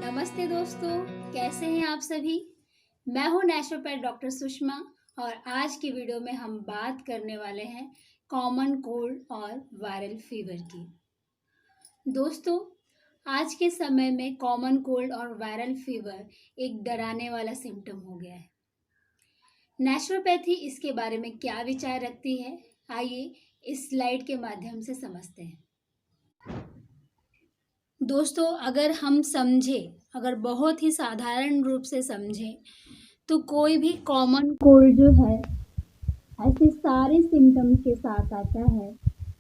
नमस्ते दोस्तों, कैसे हैं आप सभी। मैं हूं नेचुरोपैथ डॉक्टर सुषमा और आज की वीडियो में हम बात करने वाले हैं कॉमन कोल्ड और वायरल फीवर की। दोस्तों, आज के समय में कॉमन कोल्ड और वायरल फीवर एक डराने वाला सिम्टम हो गया है। नेचुरोपैथी इसके बारे में क्या विचार रखती है, आइए इस स्लाइड के माध्यम से समझते हैं। दोस्तों, अगर हम समझें, अगर बहुत ही साधारण रूप से समझें तो कोई भी कॉमन कोल्ड जो है ऐसे सारे सिम्टम्स के साथ आता है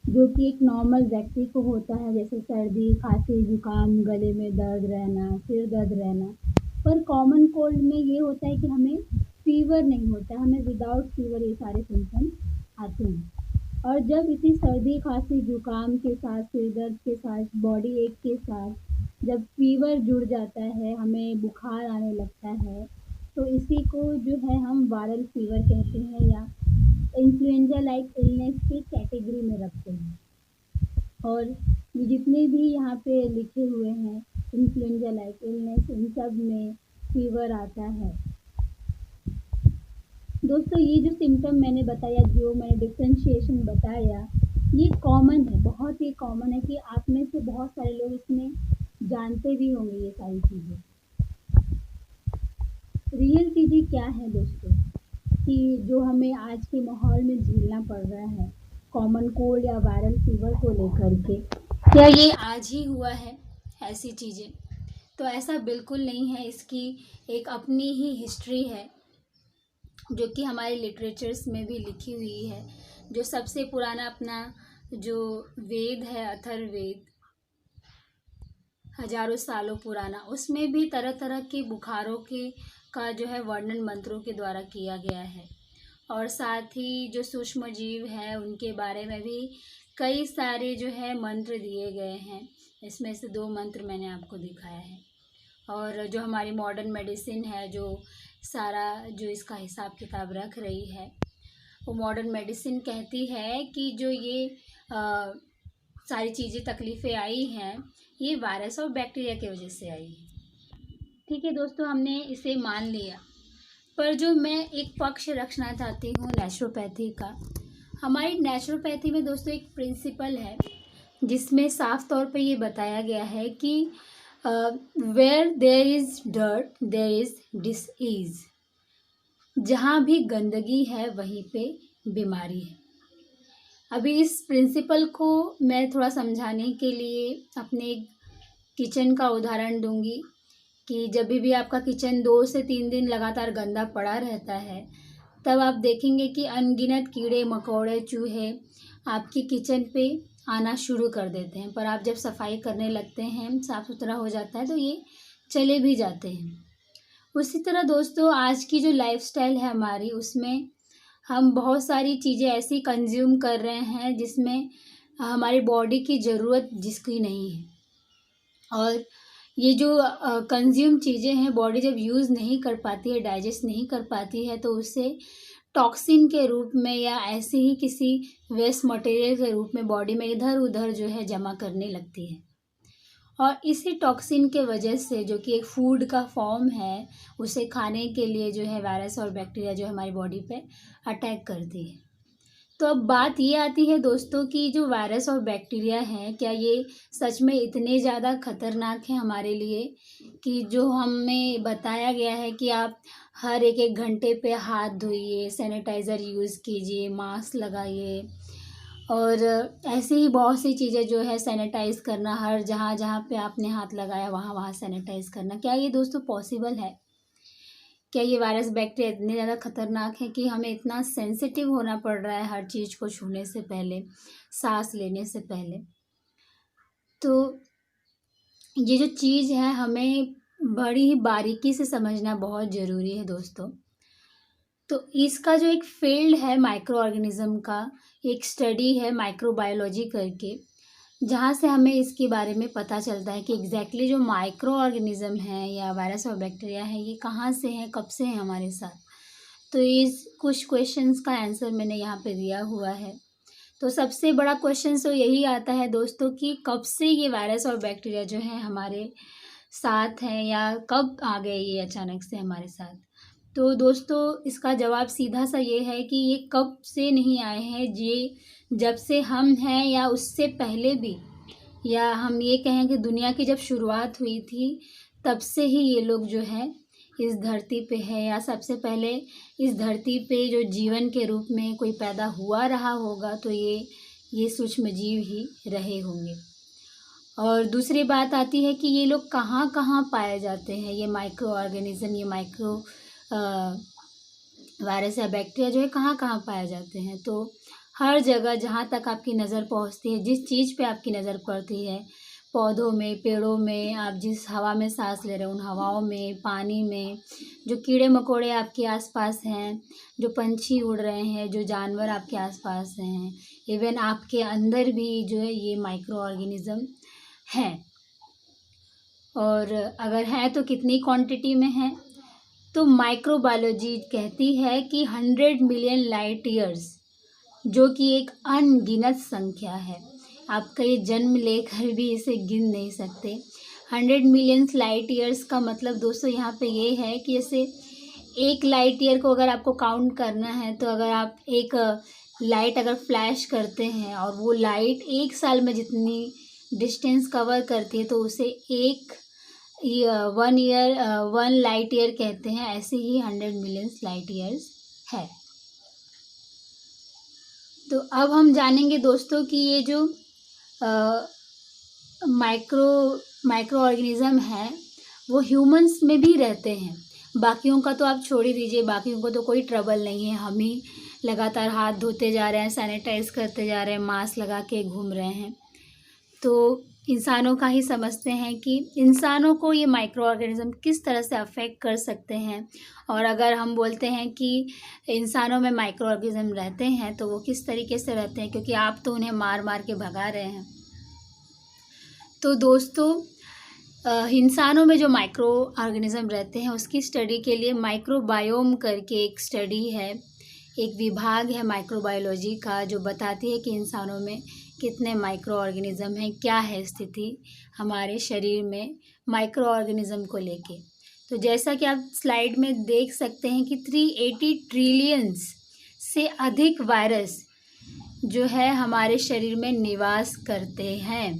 जो कि एक नॉर्मल व्यक्ति को होता है, जैसे सर्दी, खांसी, जुकाम, गले में दर्द रहना, सिर दर्द रहना। पर कॉमन कोल्ड में ये होता है कि हमें फीवर नहीं होता, हमें विदाउट फीवर ये सारे सिम्टम्स आते हैं। और जब इसी सर्दी, खांसी, जुकाम के साथ, सिर दर्द के साथ, बॉडी एक के साथ जब फीवर जुड़ जाता है, हमें बुखार आने लगता है, तो इसी को जो है हम वायरल फीवर कहते हैं या इन्फ्लुएंजा लाइक इलनेस की कैटेगरी में रखते हैं। और ये जितने भी यहाँ पे लिखे हुए हैं इन्फ्लुएंजा लाइक इलनेस, इन सब में फीवर आता है। दोस्तों, ये जो सिम्टम मैंने बताया, जो मैंने डिफ्रेंशिएशन बताया, ये कॉमन है, बहुत ही कॉमन है कि आप में से बहुत सारे लोग इसमें जानते भी होंगे ये सारी चीज़ें। रियल चीज़ें क्या है दोस्तों, कि जो हमें आज के माहौल में झेलना पड़ रहा है कॉमन कोल्ड या वायरल फीवर को लेकर के, क्या ये आज ही हुआ है ऐसी चीज़ें? तो ऐसा बिल्कुल नहीं है। इसकी एक अपनी ही हिस्ट्री है जो कि हमारे लिटरेचर्स में भी लिखी हुई है। जो सबसे पुराना अपना जो वेद है, अथर्ववेद, हजारों सालों पुराना, उसमें भी तरह तरह के बुखारों के का जो है वर्णन मंत्रों के द्वारा किया गया है। और साथ ही जो सूक्ष्म जीव है उनके बारे में भी कई सारे जो है मंत्र दिए गए हैं। इसमें से 2 मंत्र मैंने आपको दिखाया है। और जो हमारी मॉडर्न मेडिसिन है, जो सारा जो इसका हिसाब किताब रख रही है, वो मॉडर्न मेडिसिन कहती है कि जो ये सारी चीज़ें तकलीफ़ें आई हैं, ये वायरस और बैक्टीरिया की वजह से आई है। ठीक है दोस्तों, हमने इसे मान लिया। पर जो मैं एक पक्ष रखना चाहती हूँ नेचुरोपैथी का, हमारी नेचुरोपैथी में दोस्तों एक प्रिंसिपल है जिसमें साफ तौर पे ये बताया गया है कि where there is dirt there is disease. जहाँ भी गंदगी है वहीं पे बीमारी है। अभी इस प्रिंसिपल को मैं थोड़ा समझाने के लिए अपने किचन का उदाहरण दूंगी कि जब भी आपका किचन 2 से 3 दिन लगातार गंदा पड़ा रहता है, तब आप देखेंगे कि अनगिनत कीड़े मकोड़े, चूहे आपकी किचन पे आना शुरू कर देते हैं। पर आप जब सफाई करने लगते हैं, साफ़ सुथरा हो जाता है, तो ये चले भी जाते हैं। उसी तरह दोस्तों, आज की जो लाइफस्टाइल है हमारी, उसमें हम बहुत सारी चीज़ें ऐसी कंज्यूम कर रहे हैं जिसमें हमारी बॉडी की ज़रूरत जिसकी नहीं है। और ये जो कंज्यूम चीज़ें हैं, बॉडी जब यूज़ नहीं कर पाती है, डाइजेस्ट नहीं कर पाती है, तो उसे टॉक्सिन के रूप में या ऐसे ही किसी वेस्ट मटेरियल के रूप में बॉडी में इधर उधर जो है जमा करने लगती है। और इसी टॉक्सिन के वजह से, जो कि एक फूड का फॉर्म है, उसे खाने के लिए जो है वायरस और बैक्टीरिया जो हमारी बॉडी पे अटैक करती है। तो अब बात ये आती है दोस्तों कि जो वायरस और बैक्टीरिया हैं, क्या ये सच में इतने ज़्यादा खतरनाक हैं हमारे लिए कि जो हमें बताया गया है कि आप हर 1-1 घंटे पे हाथ धोइए, सैनिटाइज़र यूज़ कीजिए, मास्क लगाइए, और ऐसे ही बहुत सी चीज़ें जो है सैनिटाइज़ करना, हर जहाँ जहाँ पे आपने हाथ लगाया वहाँ वहाँ सैनिटाइज़ करना, क्या ये दोस्तों पॉसिबल है? क्या ये वायरस बैक्टीरिया इतने ज़्यादा खतरनाक है कि हमें इतना सेंसिटिव होना पड़ रहा है हर चीज़ को छूने से पहले, सांस लेने से पहले? तो ये जो चीज़ है हमें बड़ी ही बारीकी से समझना बहुत ज़रूरी है दोस्तों। तो इसका जो एक फील्ड है माइक्रो ऑर्गेनिज्म का, एक स्टडी है माइक्रोबायोलॉजी करके, जहाँ से हमें इसके बारे में पता चलता है कि एग्जैक्टली जो माइक्रो ऑर्गेनिज्म है या वायरस और बैक्टीरिया है, ये कहाँ से हैं, कब से हैं हमारे साथ। तो इस कुछ क्वेश्चंस का आंसर मैंने यहाँ पे दिया हुआ है। तो सबसे बड़ा क्वेश्चन तो यही आता है दोस्तों कि कब से ये वायरस और बैक्टीरिया जो है हमारे साथ हैं या कब आ गए ये अचानक से हमारे साथ। तो दोस्तों इसका जवाब सीधा सा ये है कि ये कब से नहीं आए हैं, ये जब से हम हैं या उससे पहले भी, या हम ये कहें कि दुनिया की जब शुरुआत हुई थी तब से ही ये लोग जो है इस धरती पे है, या सबसे पहले इस धरती पे जो जीवन के रूप में कोई पैदा हुआ रहा होगा तो ये सूक्ष्म जीव ही रहे होंगे। और दूसरी बात आती है कि ये लोग कहाँ कहाँ पाए जाते हैं, ये माइक्रो ऑर्गेनिज़म, ये माइक्रो वायरस या बैक्टीरिया जो है कहाँ कहाँ पाए जाते हैं। तो हर जगह जहाँ तक आपकी नज़र पहुँचती है, जिस चीज़ पे आपकी नज़र पड़ती है, पौधों में, पेड़ों में, आप जिस हवा में सांस ले रहे हो उन हवाओं में, पानी में, जो कीड़े मकोड़े आपके आसपास हैं, जो पंछी उड़ रहे हैं, जो जानवर आपके आसपास हैं, इवन आपके अंदर भी जो है ये माइक्रो ऑर्गेनिज़म हैं। और अगर है तो कितनी क्वांटिटी में है, तो माइक्रोबायोलॉजी कहती है कि 100 मिलियन लाइट ईयर्स, जो कि एक अनगिनत संख्या है। आप कहीं जन्म लेकर भी इसे गिन नहीं सकते। 100 मिलियन लाइट ईयर्स का मतलब दोस्तों यहाँ पे ये है कि जैसे एक लाइट ईयर को अगर आपको काउंट करना है, तो अगर आप एक लाइट अगर फ्लैश करते हैं और वो लाइट 1 साल में जितनी डिस्टेंस कवर करती है, तो उसे 1 लाइट ईयर कहते हैं। ऐसे ही 100 मिलियन लाइट ईयर्स है। तो अब हम जानेंगे दोस्तों कि ये जो माइक्रो ऑर्गेनिज़म है वो ह्यूमंस में भी रहते हैं। बाकियों का तो आप छोड़ ही दीजिए, बाकियों को तो कोई ट्रबल नहीं है। हम ही लगातार हाथ धोते जा रहे हैं, सैनिटाइज़ करते जा रहे हैं, मास्क लगा के घूम रहे हैं। तो इंसानों का ही समझते हैं कि इंसानों को ये माइक्रो ऑर्गेनिज़म किस तरह से अफेक्ट कर सकते हैं। और अगर हम बोलते हैं कि इंसानों में माइक्रो ऑर्गेनिज़म रहते हैं तो वो किस तरीके से रहते हैं, क्योंकि आप तो उन्हें मार मार के भगा रहे हैं। तो दोस्तों इंसानों में जो माइक्रो ऑर्गेनिज़म रहते हैं उसकी स्टडी के लिए माइक्रोबायोम करके एक स्टडी है, एक विभाग है माइक्रोबायोलॉजी का, जो बताती है कि इंसानों में कितने माइक्रो ऑर्गेनिज़म हैं, क्या है स्थिति हमारे शरीर में माइक्रो ऑर्गेनिज़म को लेके। तो जैसा कि आप स्लाइड में देख सकते हैं कि 380 ट्रिलियंस से अधिक वायरस जो है हमारे शरीर में निवास करते हैं।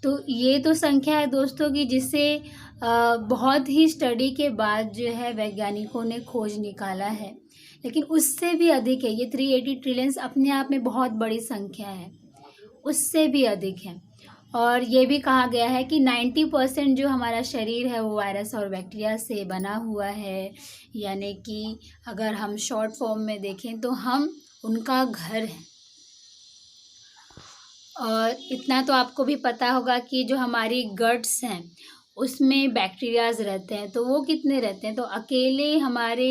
तो ये तो संख्या है दोस्तों की जिसे बहुत ही स्टडी के बाद जो है वैज्ञानिकों ने खोज निकाला है, लेकिन उससे भी अधिक है। ये 380 ट्रिलियंस अपने आप में बहुत बड़ी संख्या है, उससे भी अधिक है। और ये भी कहा गया है कि 90% जो हमारा शरीर है वो वायरस और बैक्टीरिया से बना हुआ है, यानी कि अगर हम शॉर्ट फॉर्म में देखें तो हम उनका घर हैं। और इतना तो आपको भी पता होगा कि जो हमारी गट्स हैं उसमें बैक्टीरियाज रहते हैं, तो वो कितने रहते हैं, तो अकेले हमारे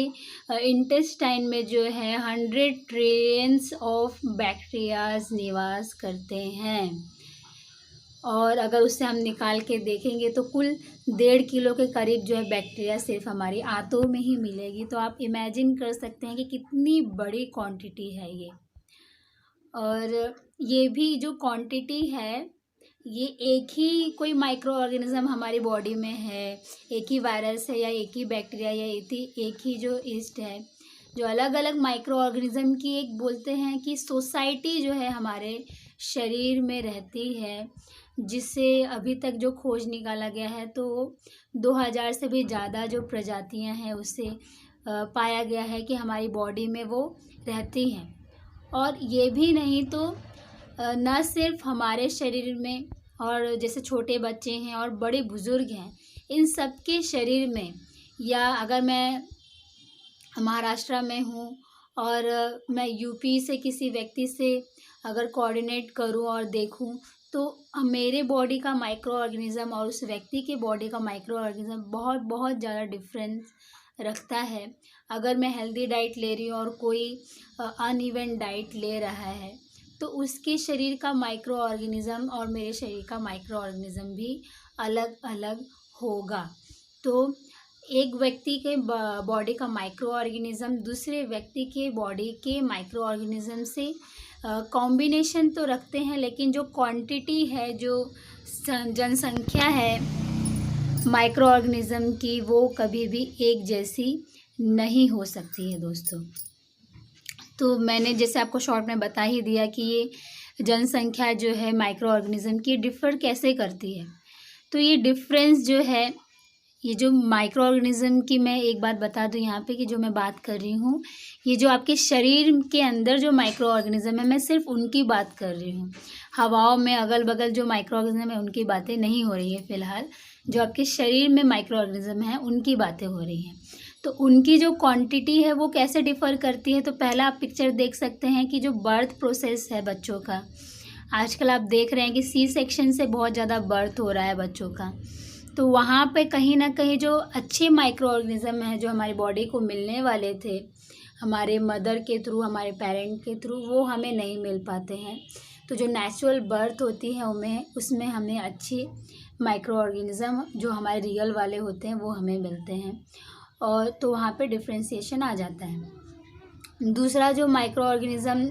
इंटेस्टाइन में जो है 100 ट्रिलियंस ऑफ बैक्टीरियाज निवास करते हैं। और अगर उससे हम निकाल के देखेंगे तो कुल 1.5 किलो के करीब जो है बैक्टीरिया सिर्फ हमारी आंतों में ही मिलेगी। तो आप इमेजिन कर सकते हैं कि कितनी बड़ी क्वांटिटी है ये। और ये भी जो क्वांटिटी है, ये एक ही कोई माइक्रो ऑर्गेनिज़म हमारी बॉडी में है, एक ही वायरस है या एक ही बैक्टीरिया या एक ही जो ईस्ट है, जो अलग अलग माइक्रो ऑर्गेनिज़म की एक बोलते हैं कि सोसाइटी जो है हमारे शरीर में रहती है, जिससे अभी तक जो खोज निकाला गया है तो 2000 से भी ज़्यादा जो प्रजातियां हैं उससे पाया गया है कि हमारी बॉडी में वो रहती हैं। और ये भी नहीं तो न सिर्फ हमारे शरीर में, और जैसे छोटे बच्चे हैं और बड़े बुज़ुर्ग हैं, इन सब के शरीर में, या अगर मैं महाराष्ट्र में हूँ और मैं यूपी से किसी व्यक्ति से अगर कोऑर्डिनेट करूँ और देखूँ तो मेरे बॉडी का माइक्रो ऑर्गेनिज़म और उस व्यक्ति के बॉडी का माइक्रो ऑर्गेनिज़म बहुत बहुत ज़्यादा डिफरेंस रखता है। अगर मैं हेल्दी डाइट ले रही हूँ और कोई अनइवन डाइट ले रहा है तो उसके शरीर का माइक्रो ऑर्गेनिज़म और मेरे शरीर का माइक्रो ऑर्गेनिज़म भी अलग अलग होगा। तो एक व्यक्ति के बॉडी का माइक्रो ऑर्गेनिज़म दूसरे व्यक्ति के बॉडी के माइक्रो ऑर्गेनिज़म से कॉम्बिनेशन तो रखते हैं, लेकिन जो क्वांटिटी है, जो जनसंख्या है, माइक्रो ऑर्गेनिज़म की वो कभी भी एक जैसी नहीं हो सकती है दोस्तों। तो मैंने जैसे आपको शॉर्ट में बता ही दिया कि ये जनसंख्या जो है माइक्रो ऑर्गेनिज़म की डिफ़र कैसे करती है। तो ये डिफ़रेंस जो है, ये जो माइक्रो ऑर्गेनिज़म की मैं एक बात बता दूँ यहाँ पे कि जो मैं बात कर रही हूँ, ये जो आपके शरीर के अंदर जो माइक्रो ऑर्गेनिज़म है, मैं सिर्फ़ उनकी बात कर रही हूँ। हवाओं में अगल-बगल जो माइक्रो ऑर्गेनिज़म है, उनकी बातें नहीं हो रही है फ़िलहाल। जो आपके शरीर में माइक्रो ऑर्गेनिज़म है, उनकी बातें हो रही हैं। तो उनकी जो क्वांटिटी है, वो कैसे डिफ़र करती है, तो पहला आप पिक्चर देख सकते हैं कि जो बर्थ प्रोसेस है बच्चों का, आजकल आप देख रहे हैं कि सी सेक्शन से बहुत ज़्यादा बर्थ हो रहा है बच्चों का। तो वहाँ पे कहीं न कहीं जो अच्छे माइक्रो ऑर्गेनिज़म हैं, जो हमारी बॉडी को मिलने वाले थे, हमारे मदर के थ्रू, हमारे पेरेंट के थ्रू, वो हमें नहीं मिल पाते हैं। तो जो नेचुरल बर्थ होती है उसमें हमें अच्छी माइक्रो ऑर्गेनिज़म जो हमारे रियल वाले होते हैं, वो हमें मिलते हैं। और तो वहाँ पे डिफ़रेंशिएशन आ जाता है। दूसरा जो माइक्रो ऑर्गेनिज़म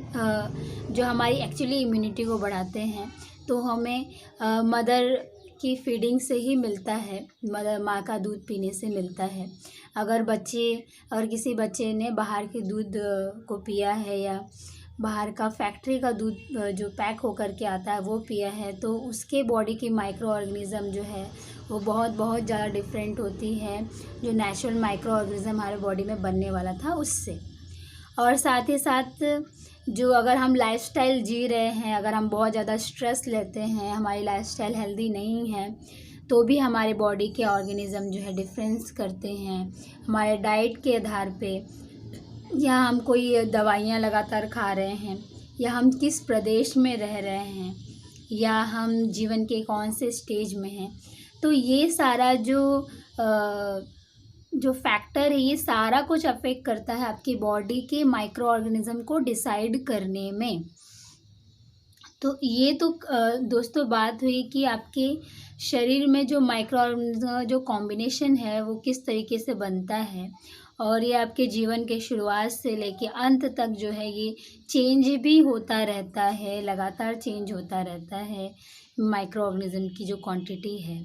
जो हमारी एक्चुअली इम्यूनिटी को बढ़ाते हैं, तो हमें मदर की फीडिंग से ही मिलता है, माँ का दूध पीने से मिलता है। अगर किसी बच्चे ने बाहर के दूध को पिया है या बाहर का फैक्ट्री का दूध जो पैक होकर के आता है वो पिया है, तो उसके बॉडी की माइक्रो ऑर्गेनिज़म जो है वो बहुत ज़्यादा डिफरेंट होती है जो नेचुरल माइक्रो ऑर्गेनिज़म हमारे बॉडी में बनने वाला था उससे। और साथ ही साथ जो अगर हम लाइफ़स्टाइल जी रहे हैं, अगर हम बहुत ज़्यादा स्ट्रेस लेते हैं, हमारी लाइफ़स्टाइल हेल्दी नहीं है, तो भी हमारे बॉडी के ऑर्गेनिज़म जो है डिफरेंस करते हैं हमारे डाइट के आधार पे, या हम कोई दवाइयाँ लगातार खा रहे हैं, या हम किस प्रदेश में रह रहे हैं, या हम जीवन के कौन से स्टेज में हैं। तो ये सारा जो फैक्टर है, ये सारा कुछ अफेक्ट करता है आपकी बॉडी के माइक्रो ऑर्गेनिज़म को डिसाइड करने में। तो ये तो दोस्तों बात हुई कि आपके शरीर में जो माइक्रो ऑर्गेनिज़म जो कॉम्बिनेशन है वो किस तरीके से बनता है, और ये आपके जीवन के शुरुआत से लेके अंत तक जो है ये चेंज भी होता रहता है, लगातार चेंज होता रहता है। माइक्रो ऑर्गेनिज़म की जो क्वांटिटी है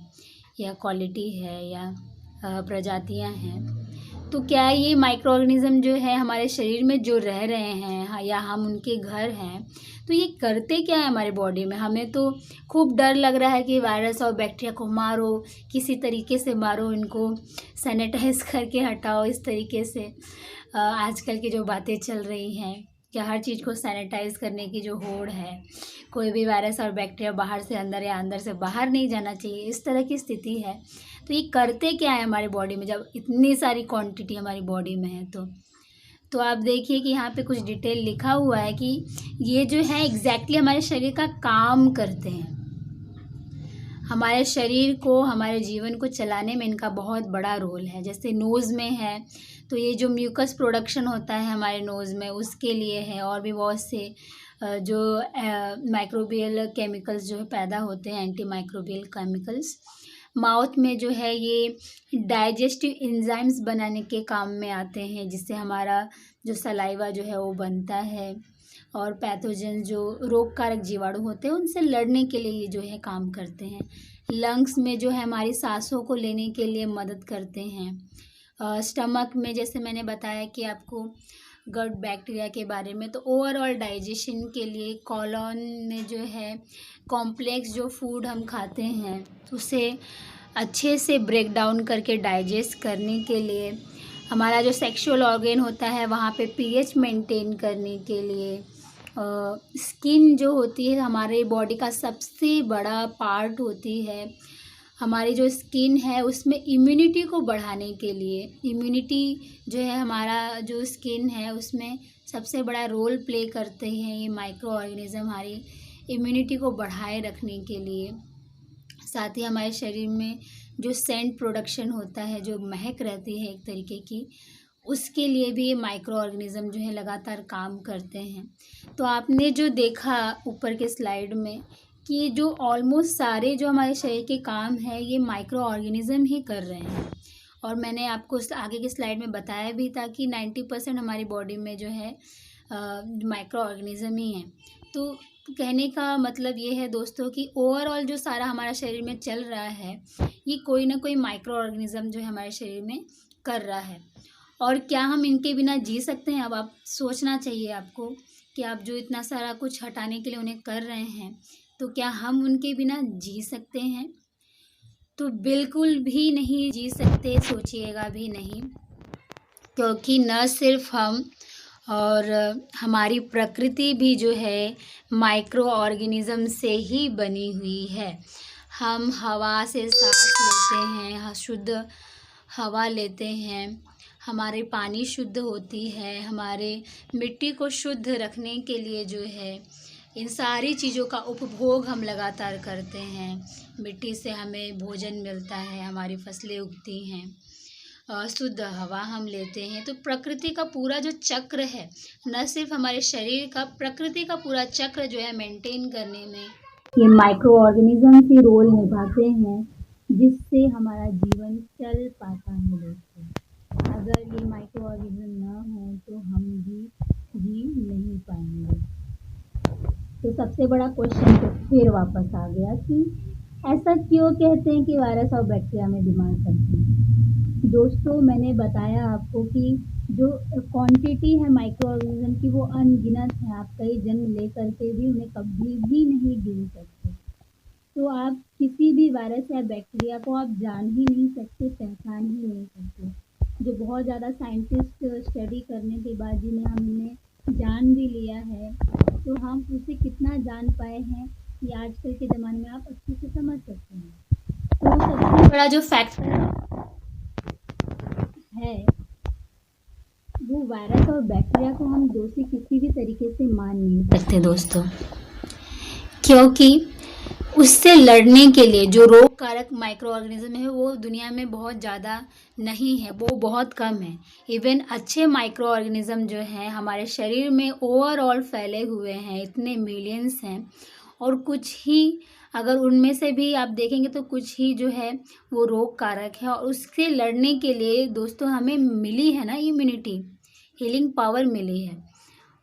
या क्वालिटी है या प्रजातियां हैं, तो क्या ये माइक्रो ऑर्गेनिज़म जो है हमारे शरीर में जो रह रहे हैं या हम उनके घर हैं, तो ये करते क्या है हमारे बॉडी में। हमें तो खूब डर लग रहा है कि वायरस और बैक्टीरिया को मारो, किसी तरीके से मारो, इनको सैनिटाइज़ करके हटाओ, इस तरीके से आजकल की जो बातें चल रही हैं कि हर चीज़ को सैनिटाइज़ करने की जो होड़ है, कोई भी वायरस और बैक्टीरिया बाहर से अंदर या अंदर से बाहर नहीं जाना चाहिए, इस तरह की स्थिति है। तो ये करते क्या है हमारी बॉडी में जब इतनी सारी क्वांटिटी हमारी बॉडी में है। तो आप देखिए कि यहाँ पे कुछ डिटेल लिखा हुआ है कि ये जो है एग्जैक्टली हमारे शरीर का काम करते हैं। हमारे शरीर को, हमारे जीवन को चलाने में इनका बहुत बड़ा रोल है। जैसे नोज़ में है तो ये जो म्यूकस प्रोडक्शन होता है हमारे नोज़ में, उसके लिए है। और भी बहुत से जो माइक्रोबियल केमिकल्स जो है पैदा होते हैं, एंटी माइक्रोबियल केमिकल्स। माउथ में जो है ये डाइजेस्टिव एंजाइम्स बनाने के काम में आते हैं, जिससे हमारा जो सलाइवा जो है वो बनता है, और पैथोजन जो रोगकारक जीवाणु होते हैं उनसे लड़ने के लिए ये जो है काम करते हैं। लंग्स में जो है हमारी सांसों को लेने के लिए मदद करते हैं। स्टमक में जैसे मैंने बताया कि आपको गट बैक्टीरिया के बारे में, तो ओवरऑल डाइजेशन के लिए कॉलोन में जो है कॉम्प्लेक्स जो फूड हम खाते हैं उसे अच्छे से ब्रेक डाउन करके डाइजेस्ट करने के लिए, हमारा जो सेक्सुअल ऑर्गन होता है वहाँ पे पीएच मेंटेन करने के लिए, स्किन जो होती है हमारे बॉडी का सबसे बड़ा पार्ट होती है। हमारी जो स्किन है उसमें इम्यूनिटी को बढ़ाने के लिए, इम्यूनिटी जो है हमारा जो स्किन है उसमें सबसे बड़ा रोल प्ले करते हैं ये माइक्रो ऑर्गेनिज़म हमारी इम्यूनिटी को बढ़ाए रखने के लिए। साथ ही हमारे शरीर में जो सेंट प्रोडक्शन होता है, जो महक रहती है एक तरीके की, उसके लिए भी ये माइक्रो ऑर्गेनिज़म जो है लगातार काम करते हैं। तो आपने जो देखा ऊपर के स्लाइड में कि जो ऑलमोस्ट सारे जो हमारे शरीर के काम है ये माइक्रो ऑर्गेनिज़म ही कर रहे हैं। और मैंने आपको आगे की स्लाइड में बताया भी था कि 90% हमारी बॉडी में जो है माइक्रो ऑर्गेनिज़म ही हैं। तो कहने का मतलब ये है दोस्तों कि ओवरऑल जो सारा हमारा शरीर में चल रहा है, ये कोई ना कोई माइक्रो ऑर्गेनिज़्म जो है हमारे शरीर में कर रहा है। और क्या हम इनके बिना जी सकते हैं? अब आप सोचना चाहिए आपको कि आप जो इतना सारा कुछ हटाने के लिए उन्हें कर रहे हैं, तो क्या हम उनके बिना जी सकते हैं? तो बिल्कुल भी नहीं जी सकते, सोचिएगा भी नहीं। क्योंकि न सिर्फ हम और हमारी प्रकृति भी जो है माइक्रो ऑर्गेनिज़्म से ही बनी हुई है। हम हवा से सांस लेते हैं, शुद्ध हवा लेते हैं, हमारे पानी शुद्ध होती है, हमारे मिट्टी को शुद्ध रखने के लिए जो है इन सारी चीज़ों का उपभोग हम लगातार करते हैं। मिट्टी से हमें भोजन मिलता है, हमारी फसलें उगती हैं, शुद्ध हवा हम लेते हैं। तो प्रकृति का पूरा जो चक्र है, न सिर्फ हमारे शरीर का, प्रकृति का पूरा चक्र जो है मेंटेन करने में ये माइक्रो ऑर्गेनिज़्म ही रोल निभाते हैं, जिससे हमारा जीवन चल पाता है दोस्तों। अगर ये माइक्रो ऑर्गेनिज़्म ना हो तो हम भी जी नहीं पाएंगे। तो सबसे बड़ा क्वेश्चन तो फिर वापस आ गया कि ऐसा क्यों कहते हैं कि वायरस और बैक्टीरिया में बीमार करते हैं। दोस्तों, मैंने बताया आपको कि जो क्वांटिटी है माइक्रो ऑर्गेनिज्म की वो अनगिनत है। आप कई जन्म ले करके भी उन्हें कभी भी नहीं गिन सकते। तो आप किसी भी वायरस या बैक्टीरिया को आप जान ही नहीं सकते, पहचान ही नहीं सकते। जो बहुत ज़्यादा साइंटिस्ट स्टडी करने के बाद जिन्हें हमने जान भी लिया है, तो हम उसे कितना जान पाए हैं ये आजकल के ज़माने में आप अच्छे से समझ सकते हैं। तो सबसे बड़ा जो फैक्टर है वो वायरस और बैक्टीरिया को हम दोषी किसी भी तरीके से मान नहीं सकते दोस्तों, क्योंकि उससे लड़ने के लिए जो रोग कारक माइक्रो ऑर्गेनिज्म है वो दुनिया में बहुत ज़्यादा नहीं है, वो बहुत कम है। इवन अच्छे माइक्रो ऑर्गेनिज्म जो हैं हमारे शरीर में ओवरऑल फैले हुए हैं, इतने मिलियंस हैं, और कुछ ही अगर उनमें से भी आप देखेंगे तो कुछ ही जो है वो रोग कारक है। और उससे लड़ने के लिए दोस्तों हमें मिली है ना इम्यूनिटी, हीलिंग पावर मिली है।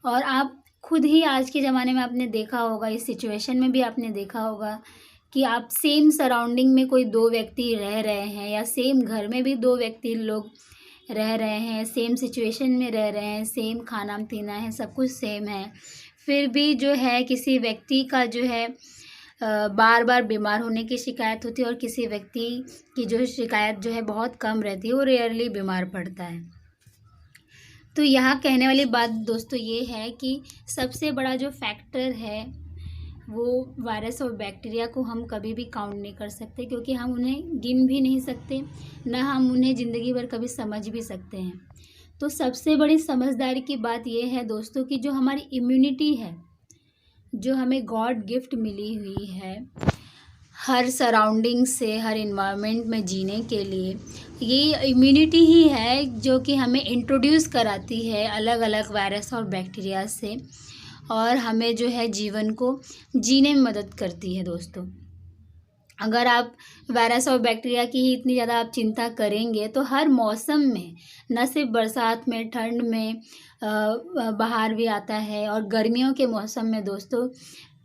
और आप खुद ही आज के ज़माने में आपने देखा होगा, इस सिचुएशन में भी आपने देखा होगा कि आप सेम सराउंडिंग में कोई दो व्यक्ति रह रहे हैं या सेम घर में भी दो व्यक्ति लोग रह रहे हैं, सेम सिचुएशन में रह रहे हैं, सेम खाना पीना है, सब कुछ सेम है, फिर भी जो है किसी व्यक्ति का जो है बार बार बीमार होने की शिकायत होती है और किसी व्यक्ति की जो शिकायत जो है बहुत कम रहती है, वो रेयरली बीमार पड़ता है। तो यहाँ कहने वाली बात दोस्तों ये है कि सबसे बड़ा जो फैक्टर है वो वायरस और बैक्टीरिया को हम कभी भी काउंट नहीं कर सकते, क्योंकि हम उन्हें गिन भी नहीं सकते, ना हम उन्हें ज़िंदगी भर कभी समझ भी सकते हैं। तो सबसे बड़ी समझदारी की बात ये है दोस्तों कि जो हमारी इम्यूनिटी है, जो हमें गॉड गिफ्ट मिली हुई है हर सराउंडिंग से, हर इन्वायरमेंट में जीने के लिए, ये इम्यूनिटी ही है जो कि हमें इंट्रोड्यूस कराती है अलग अलग वायरस और बैक्टीरिया से, और हमें जो है जीवन को जीने में मदद करती है दोस्तों। अगर आप वायरस और बैक्टीरिया की ही इतनी ज़्यादा आप चिंता करेंगे तो हर मौसम में, न सिर्फ बरसात में, ठंड में, बाहर भी आता है, और गर्मियों के मौसम में दोस्तों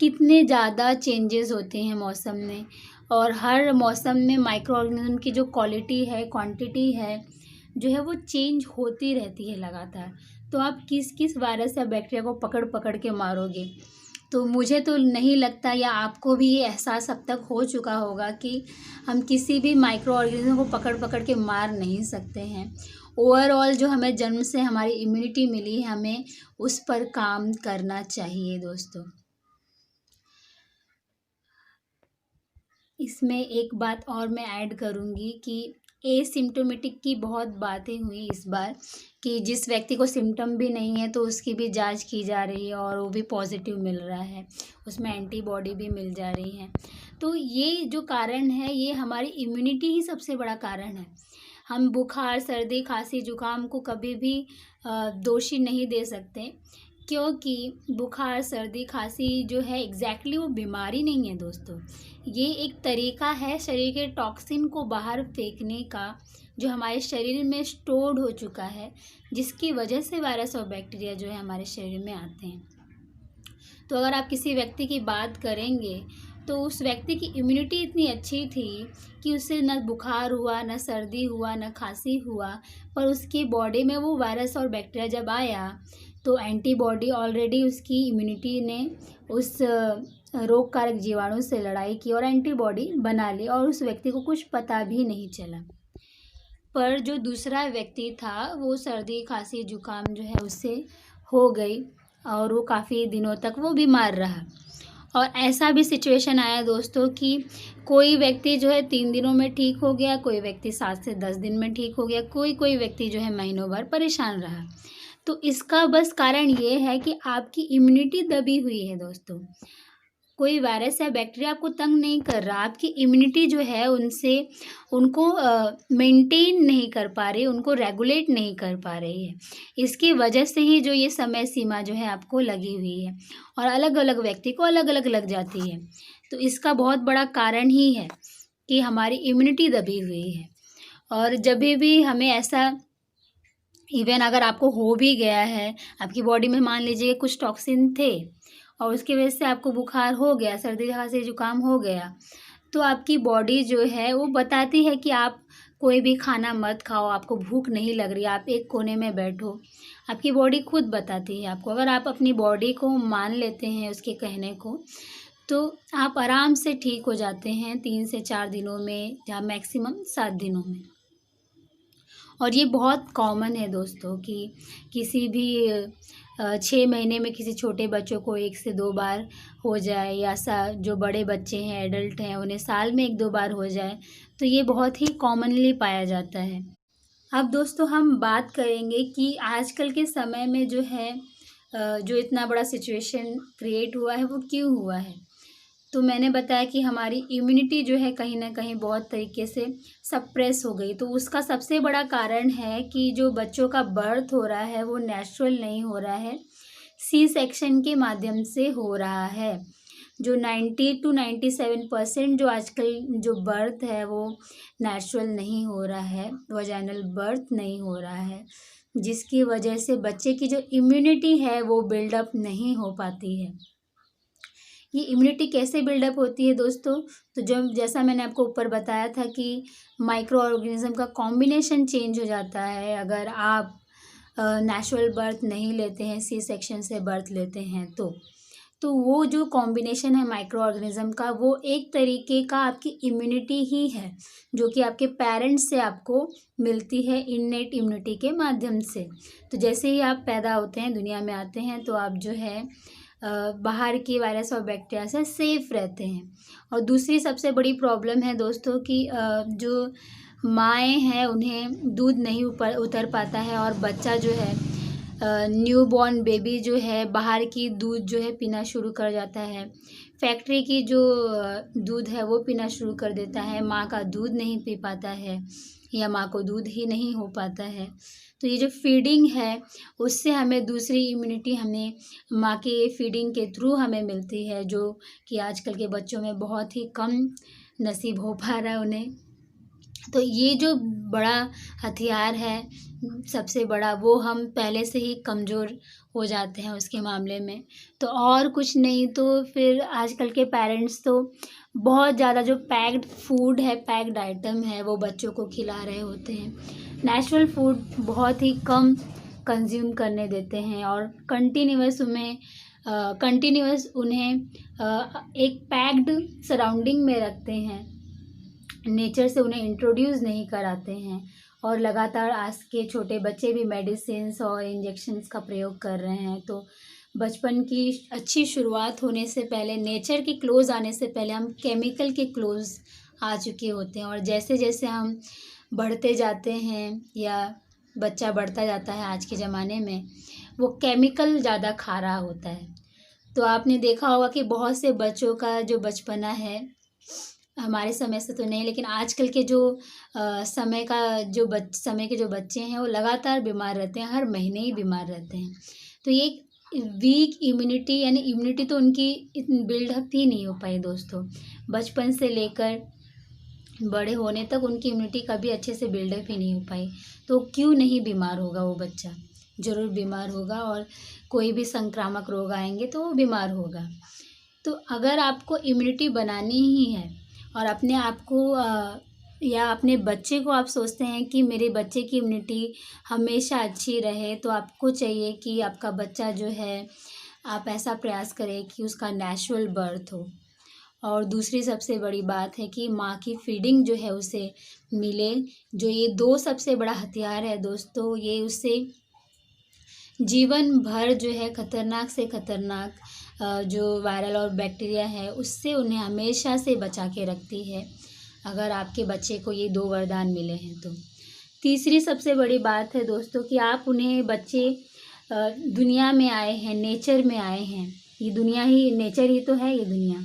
कितने ज़्यादा चेंजेस होते हैं मौसम में। और हर मौसम में माइक्रो ऑर्गेनिज्म की जो क्वालिटी है, क्वांटिटी है, जो है वो चेंज होती रहती है लगातार। तो आप किस किस वायरस या बैक्टीरिया को पकड़ पकड़ के मारोगे? तो मुझे तो नहीं लगता, या आपको भी ये एहसास अब तक हो चुका होगा कि हम किसी भी माइक्रो ऑर्गेनिज्म को पकड़ पकड़ के मार नहीं सकते हैं। ओवरऑल जो हमें जन्म से हमारी इम्यूनिटी मिली है, हमें उस पर काम करना चाहिए दोस्तों। इसमें एक बात और मैं ऐड करूँगी कि एसिम्प्टोमेटिक की बहुत बातें हुई इस बार, कि जिस व्यक्ति को सिम्टम भी नहीं है तो उसकी भी जांच की जा रही है और वो भी पॉजिटिव मिल रहा है, उसमें एंटीबॉडी भी मिल जा रही है। तो ये जो कारण है, ये हमारी इम्यूनिटी ही सबसे बड़ा कारण है। हम बुखार, सर्दी, खांसी, जुकाम को कभी भी दोषी नहीं दे सकते, क्योंकि बुखार, सर्दी, खांसी जो है एग्जैक्टली वो बीमारी नहीं है दोस्तों। ये एक तरीका है शरीर के टॉक्सिन को बाहर फेंकने का, जो हमारे शरीर में स्टोर्ड हो चुका है, जिसकी वजह से वायरस और बैक्टीरिया जो है हमारे शरीर में आते हैं। तो अगर आप किसी व्यक्ति की बात करेंगे तो उस व्यक्ति की इम्यूनिटी इतनी अच्छी थी कि उसे न बुखार हुआ, न सर्दी हुआ, न खांसी हुआ, पर उसकी बॉडी में वो वायरस और बैक्टीरिया जब आया तो एंटीबॉडी ऑलरेडी उसकी इम्यूनिटी ने उस रोग कारक जीवाणु से लड़ाई की और एंटीबॉडी बना ली और उस व्यक्ति को कुछ पता भी नहीं चला। पर जो दूसरा व्यक्ति था वो सर्दी, खांसी, जुकाम जो है उससे हो गई और वो काफ़ी दिनों तक वो बीमार रहा। और ऐसा भी सिचुएशन आया दोस्तों कि कोई व्यक्ति जो है 3 दिनों में ठीक हो गया, कोई व्यक्ति 7 से 10 दिन में ठीक हो गया, कोई व्यक्ति जो है महीनों भर परेशान रहा। तो इसका बस कारण ये है कि आपकी इम्यूनिटी दबी हुई है दोस्तों। कोई वायरस या बैक्टीरिया आपको तंग नहीं कर रहा, आपकी इम्यूनिटी जो है उनको मेंटेन नहीं कर पा रही, उनको रेगुलेट नहीं कर पा रही है। इसकी वजह से ही जो ये समय सीमा जो है आपको लगी हुई है और अलग अलग व्यक्ति को अलग अलग लग जाती है। तो इसका बहुत बड़ा कारण ही है कि हमारी इम्यूनिटी दबी हुई है। और जब भी हमें ऐसा इवन अगर आपको हो भी गया है, आपकी बॉडी में मान लीजिए कुछ टॉक्सिन थे और उसकी वजह से आपको बुखार हो गया, सर्दी खांसी जुकाम हो गया, तो आपकी बॉडी जो है वो बताती है कि आप कोई भी खाना मत खाओ, आपको भूख नहीं लग रही, आप एक कोने में बैठो। आपकी बॉडी खुद बताती है आपको। अगर आप अपनी बॉडी को मान लेते हैं उसके कहने को, तो आप आराम से ठीक हो जाते हैं 3 से 4 दिनों में या मैक्सिमम 7 दिनों में। और ये बहुत कॉमन है दोस्तों कि किसी भी 6 महीने में किसी छोटे बच्चों को 1 से 2 बार हो जाए या जो बड़े बच्चे हैं, एडल्ट हैं, उन्हें साल में 1-2 बार हो जाए, तो ये बहुत ही कॉमनली पाया जाता है। अब दोस्तों हम बात करेंगे कि आजकल के समय में जो है जो इतना बड़ा सिचुएशन क्रिएट हुआ है वो क्यों हुआ है। तो मैंने बताया कि हमारी इम्यूनिटी जो है कहीं ना कहीं बहुत तरीके से सप्रेस हो गई। तो उसका सबसे बड़ा कारण है कि जो बच्चों का बर्थ हो रहा है वो नेचुरल नहीं हो रहा है, सी सेक्शन के माध्यम से हो रहा है। जो 90 to 97% जो आजकल जो बर्थ है वो नेचुरल नहीं हो रहा है, वजाइनल बर्थ नहीं हो रहा है, जिसकी वजह से बच्चे की जो इम्यूनिटी है वो बिल्डअप नहीं हो पाती है। ये इम्यूनिटी कैसे बिल्डअप होती है दोस्तों? तो जैसा मैंने आपको ऊपर बताया था कि माइक्रो ऑर्गेनिज्म का कॉम्बिनेशन चेंज हो जाता है अगर आप नेचुरल बर्थ नहीं लेते हैं, सी सेक्शन से बर्थ लेते हैं तो वो जो कॉम्बिनेशन है माइक्रो ऑर्गेनिज्म का, वो एक तरीके का आपकी इम्यूनिटी ही है जो कि आपके पेरेंट्स से आपको मिलती है इननेट इम्यूनिटी के माध्यम से। तो जैसे ही आप पैदा होते हैं, दुनिया में आते हैं, तो आप जो है बाहर की वायरस और बैक्टीरिया से सेफ रहते हैं। और दूसरी सबसे बड़ी प्रॉब्लम है दोस्तों कि जो माएँ हैं उन्हें दूध नहीं उतर पाता है और बच्चा जो है न्यू बॉर्न बेबी जो है बाहर की दूध जो है पीना शुरू कर जाता है। फैक्ट्री की जो दूध है वो पीना शुरू कर देता है, माँ का दूध नहीं पी पाता है या माँ को दूध ही नहीं हो पाता है। तो ये जो फीडिंग है उससे हमें दूसरी इम्यूनिटी हमें माँ के फीडिंग के थ्रू हमें मिलती है, जो कि आजकल के बच्चों में बहुत ही कम नसीब हो पा रहा है उन्हें। तो ये जो बड़ा हथियार है सबसे बड़ा, वो हम पहले से ही कमज़ोर हो जाते हैं उसके मामले में। तो और कुछ नहीं तो फिर आजकल के पेरेंट्स तो बहुत ज़्यादा जो पैक्ड फूड है, पैक्ड आइटम है, वो बच्चों को खिला रहे होते हैं। नेचुरल फूड बहुत ही कम कंज्यूम करने देते हैं और कंटिन्यूअस उन्हें एक पैक्ड सराउंडिंग में रखते हैं, नेचर से उन्हें इंट्रोड्यूस नहीं कराते हैं। और लगातार आज के छोटे बच्चे भी मेडिसिन्स और इंजेक्शन्स का प्रयोग कर रहे हैं। तो बचपन की अच्छी शुरुआत होने से पहले, नेचर के क्लोज़ आने से पहले हम केमिकल के क्लोज़ आ चुके होते हैं। और जैसे जैसे हम बढ़ते जाते हैं या बच्चा बढ़ता जाता है आज के ज़माने में, वो केमिकल ज़्यादा खा रहा होता है। तो आपने देखा होगा कि बहुत से बच्चों का जो बचपना है, हमारे समय से तो नहीं लेकिन आजकल के जो समय के जो बच्चे हैं वो लगातार बीमार रहते हैं, हर महीने ही बीमार रहते हैं। तो ये वीक इम्यूनिटी, यानी इम्यूनिटी तो उनकी इतनी बिल्डअप ही नहीं हो पाई दोस्तों। बचपन से लेकर बड़े होने तक उनकी इम्यूनिटी कभी अच्छे से बिल्डअप ही नहीं हो पाई। तो क्यों नहीं बीमार होगा वो बच्चा? ज़रूर बीमार होगा, और कोई भी संक्रामक रोग आएंगे तो वो बीमार होगा। तो अगर आपको इम्यूनिटी बनानी ही है, और अपने आप को या अपने बच्चे को आप सोचते हैं कि मेरे बच्चे की इम्यूनिटी हमेशा अच्छी रहे, तो आपको चाहिए कि आपका बच्चा जो है, आप ऐसा प्रयास करें कि उसका नेचुरल बर्थ हो। और दूसरी सबसे बड़ी बात है कि माँ की फीडिंग जो है उसे मिले। जो ये 2 सबसे बड़ा हथियार है दोस्तों, ये उससे जीवन भर जो है खतरनाक से खतरनाक जो वायरल और बैक्टीरिया है उससे उन्हें हमेशा से बचा के रखती है, अगर आपके बच्चे को ये 2 वरदान मिले हैं तो। तीसरी सबसे बड़ी बात है दोस्तों कि आप उन्हें बच्चे दुनिया में आए हैं, नेचर में आए हैं। ये दुनिया ही नेचर ही तो है, ये दुनिया।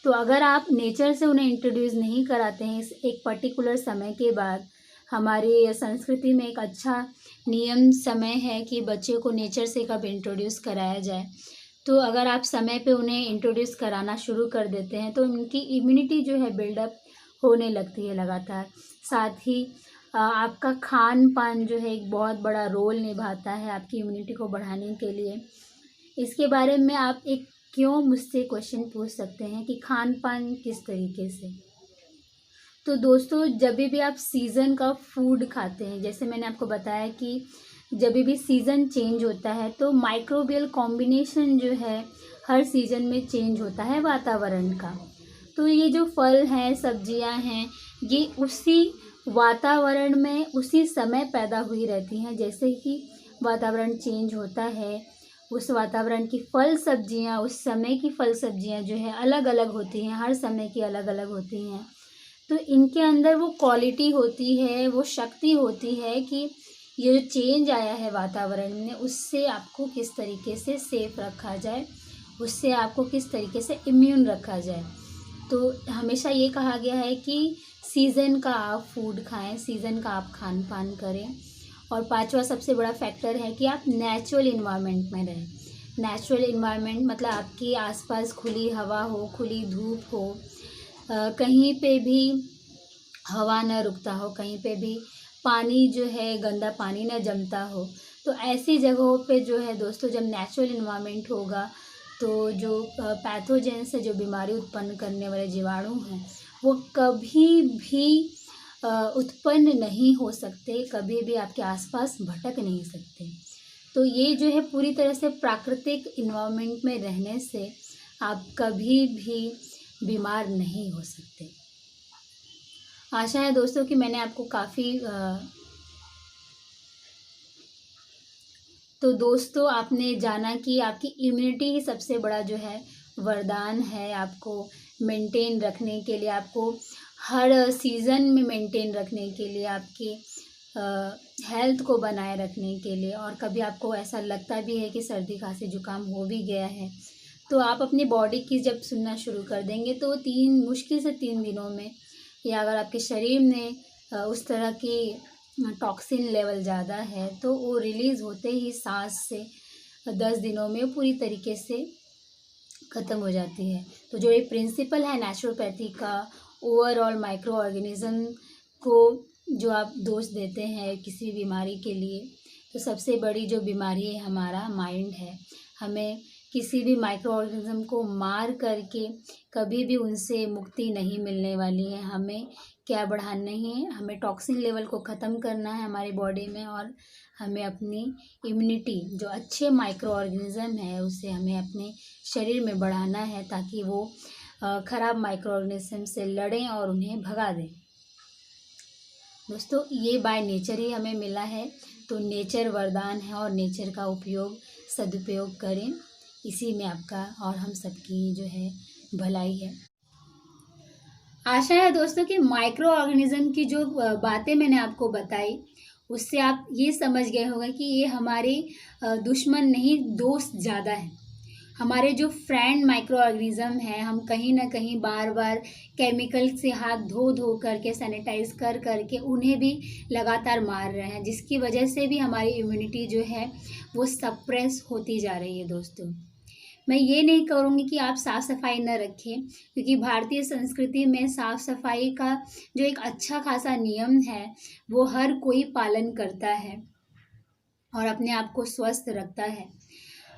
तो अगर आप नेचर से उन्हें इंट्रोड्यूस नहीं कराते हैं इस एक पर्टिकुलर समय के बाद, हमारी संस्कृति में एक अच्छा नियम समय है कि बच्चे को नेचर से कब इंट्रोड्यूस कराया जाए। तो अगर आप समय पे उन्हें इंट्रोड्यूस कराना शुरू कर देते हैं तो उनकी इम्यूनिटी जो है बिल्डअप होने लगती है लगातार। साथ ही आपका खान पान जो है एक बहुत बड़ा रोल निभाता है आपकी इम्यूनिटी को बढ़ाने के लिए। इसके बारे में आप एक क्यों मुझसे क्वेश्चन पूछ सकते हैं कि खान पान किस तरीके से। तो दोस्तों, जब भी आप सीज़न का फूड खाते हैं, जैसे मैंने आपको बताया कि जब भी सीज़न चेंज होता है तो माइक्रोबियल कॉम्बिनेशन जो है हर सीज़न में चेंज होता है वातावरण का। तो ये जो फल हैं, सब्जियां हैं, ये उसी वातावरण में उसी समय पैदा हुई रहती हैं। जैसे कि वातावरण चेंज होता है, उस वातावरण की फल सब्जियां, उस समय की फल सब्जियां जो है अलग अलग होती हैं, हर समय की अलग अलग होती हैं। तो इनके अंदर वो क्वालिटी होती है, वो शक्ति होती है कि ये जो चेंज आया है वातावरण में उससे आपको किस तरीके से सेफ रखा जाए, उससे आपको किस तरीके से इम्यून रखा जाए। तो हमेशा ये कहा गया है कि सीज़न का आप फूड खाएं, सीज़न का आप खान पान करें। और 5वां सबसे बड़ा फैक्टर है कि आप नेचुरल इन्वायरमेंट में रहें। नेचुरल इन्वायरमेंट मतलब आपके आसपास खुली हवा हो, खुली धूप हो, कहीं पे भी हवा न रुकता हो, कहीं पे भी पानी जो है गंदा पानी न जमता हो। तो ऐसी जगहों पे जो है दोस्तों, जब नेचुरल इन्वायरमेंट होगा तो जो पैथोजेंस है, जो बीमारी उत्पन्न करने वाले जीवाणु हैं, वो कभी भी उत्पन्न नहीं हो सकते, कभी भी आपके आसपास भटक नहीं सकते। तो ये जो है पूरी तरह से प्राकृतिक इन्वायरमेंट में रहने से आप कभी भी बीमार नहीं हो सकते। आशा है दोस्तों कि मैंने आपको काफ़ी तो दोस्तों, आपने जाना कि आपकी इम्यूनिटी ही सबसे बड़ा जो है वरदान है आपको मेंटेन रखने के लिए, आपको हर सीज़न में मेंटेन रखने के लिए, आपकी हेल्थ को बनाए रखने के लिए। और कभी आपको ऐसा लगता भी है कि सर्दी खांसी जुकाम हो भी गया है, तो आप अपनी बॉडी की जब सुनना शुरू कर देंगे तो मुश्किल से 3 दिनों में, या अगर आपके शरीर में उस तरह की टॉक्सिन लेवल ज़्यादा है तो वो रिलीज़ होते ही 7 से 10 दिनों में पूरी तरीके से ख़त्म हो जाती है। तो जो ये प्रिंसिपल है नेचुरोपैथी का, ओवरऑल माइक्रो ऑर्गेनिज़म को जो आप दोष देते हैं किसी बीमारी के लिए, तो सबसे बड़ी जो बीमारी है हमारा माइंड है। हमें किसी भी माइक्रो ऑर्गेनिज़म को मार करके कभी भी उनसे मुक्ति नहीं मिलने वाली है। हमें क्या बढ़ाना है, हमें टॉक्सिन लेवल को ख़त्म करना है हमारी बॉडी में, और हमें अपनी इम्यूनिटी जो अच्छे माइक्रो ऑर्गेनिज़म है उसे हमें अपने शरीर में बढ़ाना है, ताकि वो ख़राब माइक्रो ऑर्गेनिज़म से लड़ें और उन्हें भगा दें। दोस्तों, ये बाय नेचर ही हमें मिला है, तो नेचर वरदान है और नेचर का उपयोग सदुपयोग करें। इसी में आपका और हम सबकी जो है भलाई है। आशा है दोस्तों कि माइक्रो ऑर्गेनिज़म की जो बातें मैंने आपको बताई उससे आप ये समझ गए होंगे कि ये हमारे दुश्मन नहीं, दोस्त ज़्यादा है। हमारे जो फ्रेंड माइक्रो ऑर्गेनिज़म हैं, हम कहीं ना कहीं बार बार केमिकल से हाथ धो धो करके, सैनिटाइज कर करके उन्हें भी लगातार मार रहे हैं, जिसकी वजह से भी हमारी इम्यूनिटी जो है वो सप्रेस होती जा रही है। दोस्तों, मैं ये नहीं करूँगी कि आप साफ़ सफाई न रखें, क्योंकि भारतीय संस्कृति में साफ़ सफाई का जो एक अच्छा खासा नियम है वो हर कोई पालन करता है। और अपने आप को स्वस्थ रखता है।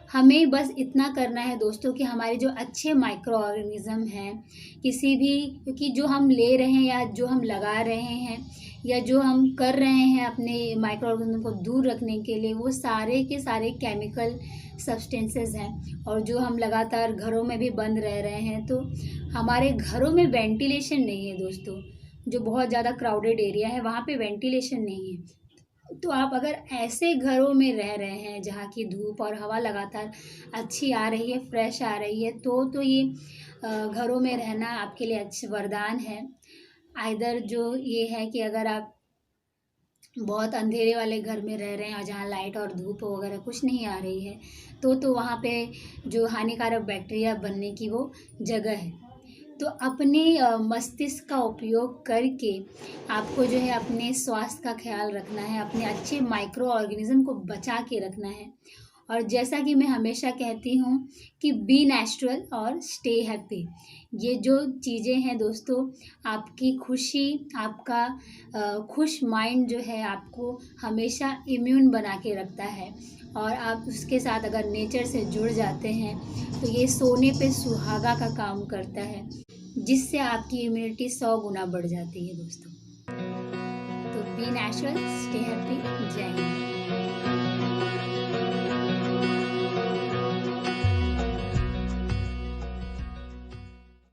हमें बस इतना करना है दोस्तों कि हमारे जो अच्छे माइक्रो ऑर्गेनिज़्म हैं, किसी भी, क्योंकि जो हम ले रहे हैं या जो हम लगा रहे हैं या जो हम कर रहे हैं अपने माइक्रो ऑर्गेनिज़्म को दूर रखने के लिए, वो सारे के सारे केमिकल सब्सटेंसेस हैं। और जो हम लगातार घरों में भी बंद रह रहे हैं, तो हमारे घरों में वेंटिलेशन नहीं है दोस्तों। जो बहुत ज़्यादा क्राउडेड एरिया है वहाँ पे वेंटिलेशन नहीं है। तो आप अगर ऐसे घरों में रह रहे हैं जहाँ की धूप और हवा लगातार अच्छी आ रही है, फ्रेश आ रही है, तो ये घरों में रहना आपके लिए अच्छा वरदान है। आइदर जो ये है कि अगर आप बहुत अंधेरे वाले घर में रह रहे हैं और जहाँ लाइट और धूप वगैरह कुछ नहीं आ रही है, तो वहाँ पे जो हानिकारक बैक्टीरिया बनने की वो जगह है। तो अपने मस्तिष्क का उपयोग करके आपको जो है अपने स्वास्थ्य का ख्याल रखना है, अपने अच्छे माइक्रो ऑर्गेनिज्म को बचा के रखना है। और जैसा कि मैं हमेशा कहती हूँ कि बी नेचुरल और स्टे हैप्पी। ये जो चीज़ें हैं दोस्तों, आपकी खुशी, आपका खुश माइंड जो है आपको हमेशा इम्यून बना के रखता है। और आप उसके साथ अगर नेचर से जुड़ जाते हैं तो ये सोने पे सुहागा का काम करता है, जिससे आपकी इम्यूनिटी 100 गुना बढ़ जाती है दोस्तों। तो बी नेचुरल, स्टे हैप्पी, जय हिंद।